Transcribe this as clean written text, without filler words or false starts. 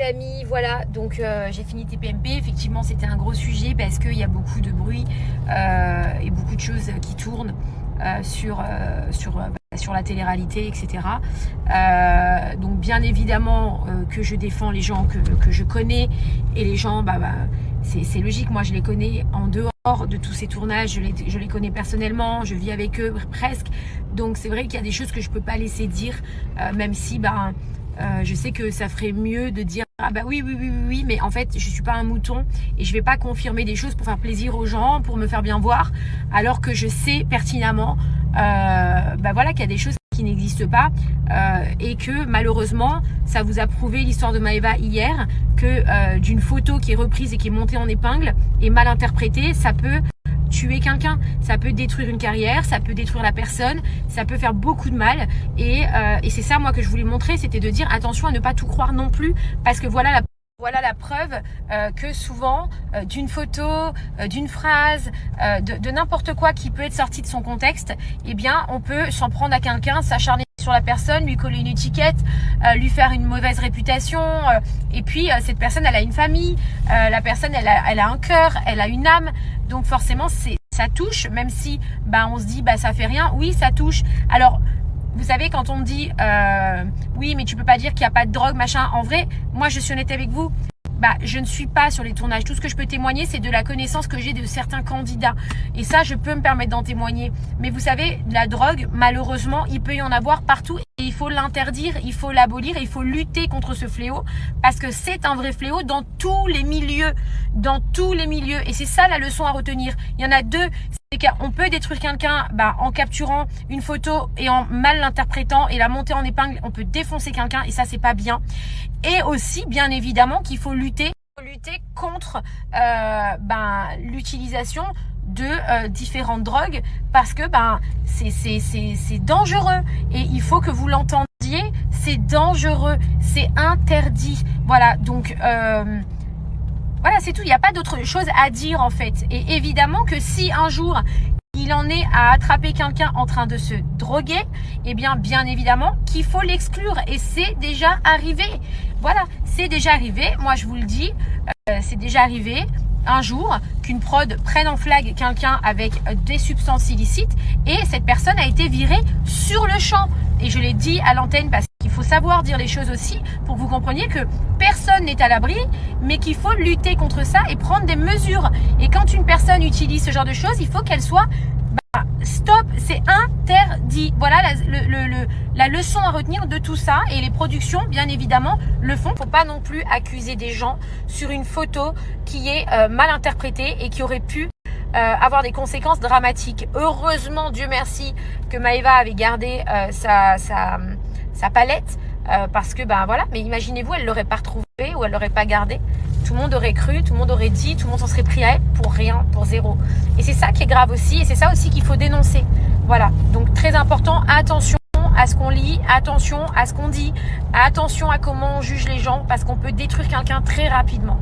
les amis, voilà, donc j'ai fini TPMP. Effectivement, c'était un gros sujet parce qu'il y a beaucoup de bruit et beaucoup de choses qui tournent sur la télé-réalité, etc. Donc bien évidemment que je défends les gens que je connais, et les gens, c'est logique, moi je les connais en dehors de tous ces tournages, je les connais personnellement, je vis avec eux presque, donc c'est vrai qu'il y a des choses que je ne peux pas laisser dire, même si je sais que ça ferait mieux de dire oui, mais en fait je suis pas un mouton et je vais pas confirmer des choses pour faire plaisir aux gens, pour me faire bien voir, alors que je sais pertinemment qu'il y a des choses qui n'existent pas, et que malheureusement ça vous a prouvé l'histoire de Maëva hier, que d'une photo qui est reprise et qui est montée en épingle et mal interprétée, ça peut tuer quelqu'un, ça peut détruire une carrière, ça peut détruire la personne, ça peut faire beaucoup de mal, et c'est ça moi que je voulais montrer, c'était de dire attention à ne pas tout croire non plus, parce que voilà la preuve que souvent d'une photo, d'une phrase, de n'importe quoi qui peut être sorti de son contexte, eh bien on peut s'en prendre à quelqu'un, s'acharner sur la personne, lui coller une étiquette, lui faire une mauvaise réputation, et puis cette personne elle a une famille, la personne elle a un cœur, elle a une âme, donc forcément ça touche, même si on se dit ça fait rien, oui ça touche. Alors vous savez, quand on me dit oui mais tu peux pas dire qu'il n'y a pas de drogue machin, en vrai moi je suis honnête avec vous, je ne suis pas sur les tournages. Tout ce que je peux témoigner, c'est de la connaissance que j'ai de certains candidats. Et ça, je peux me permettre d'en témoigner. Mais vous savez, la drogue, malheureusement, il peut y en avoir partout. Et il faut l'interdire, il faut l'abolir, et il faut lutter contre ce fléau. Parce que c'est un vrai fléau dans tous les milieux. Dans tous les milieux. Et c'est ça la leçon à retenir. Il y en a deux. C'est qu'on peut détruire quelqu'un en capturant une photo et en mal l'interprétant et la monter en épingle. On peut défoncer quelqu'un et ça, c'est pas bien. Et aussi, bien évidemment, qu'il faut lutter contre l'utilisation de différentes drogues, parce que c'est dangereux, et il faut que vous l'entendiez, c'est dangereux, c'est interdit. Voilà, donc voilà, c'est tout, il n'y a pas d'autre chose à dire en fait. Et évidemment que si un jour il en est à attraper quelqu'un en train de se droguer, eh bien évidemment qu'il faut l'exclure, et c'est déjà arrivé. Voilà, c'est déjà arrivé, moi je vous le dis, c'est déjà arrivé un jour qu'une prod prenne en flag quelqu'un avec des substances illicites, et cette personne a été virée sur le champ. Et je l'ai dit à l'antenne parce qu'il faut savoir dire les choses aussi, pour que vous compreniez que personne n'est à l'abri, mais qu'il faut lutter contre ça et prendre des mesures. Et quand une personne utilise ce genre de choses, il faut qu'elle soit stop, c'est interdit. Voilà la leçon à retenir de tout ça. Et les productions, bien évidemment, le font. Il ne faut pas non plus accuser des gens sur une photo qui est mal interprétée et qui aurait pu avoir des conséquences dramatiques. Heureusement, Dieu merci, que Maëva avait gardé sa palette, parce que mais imaginez-vous, elle l'aurait pas retrouvée ou elle l'aurait pas gardée. Tout le monde aurait cru, tout le monde aurait dit, tout le monde s'en serait pris à elle pour rien, pour zéro. Et c'est ça qui est grave aussi, et c'est ça aussi qu'il faut dénoncer. Voilà, donc très important, attention à ce qu'on lit, attention à ce qu'on dit, attention à comment on juge les gens, parce qu'on peut détruire quelqu'un très rapidement.